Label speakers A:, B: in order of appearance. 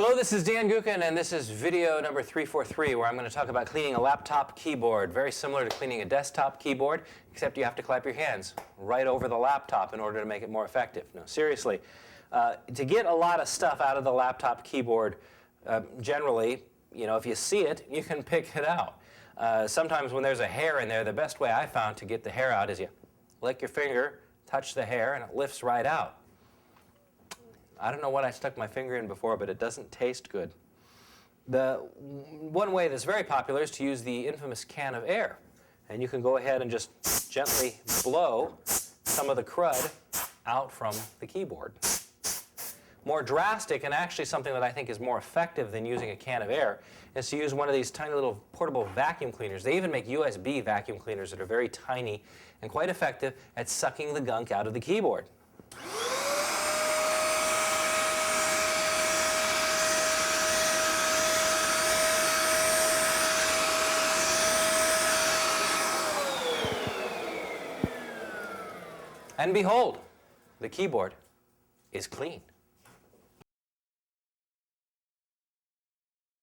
A: Hello, this is Dan Gookin, and this is video number 343, where I'm going to talk about cleaning a laptop keyboard. Very similar to cleaning a desktop keyboard, except you have to clap your hands right over the laptop in order to make it more effective. No, seriously, to get a lot of stuff out of the laptop keyboard, generally, if you see it, you can pick it out. Sometimes when there's a hair in there, the best way I found to get the hair out is you lick your finger, touch the hair, and it lifts right out. I don't know what I stuck my finger in before, but it doesn't taste good. The one way that's very popular is to use the infamous can of air. And you can go ahead and just gently blow some of the crud out from the keyboard. More drastic, and actually something that I think is more effective than using a can of air, is to use one of these tiny little portable vacuum cleaners. They even make USB vacuum cleaners that are very tiny and quite effective at sucking the gunk out of the keyboard. And behold, the keyboard is clean.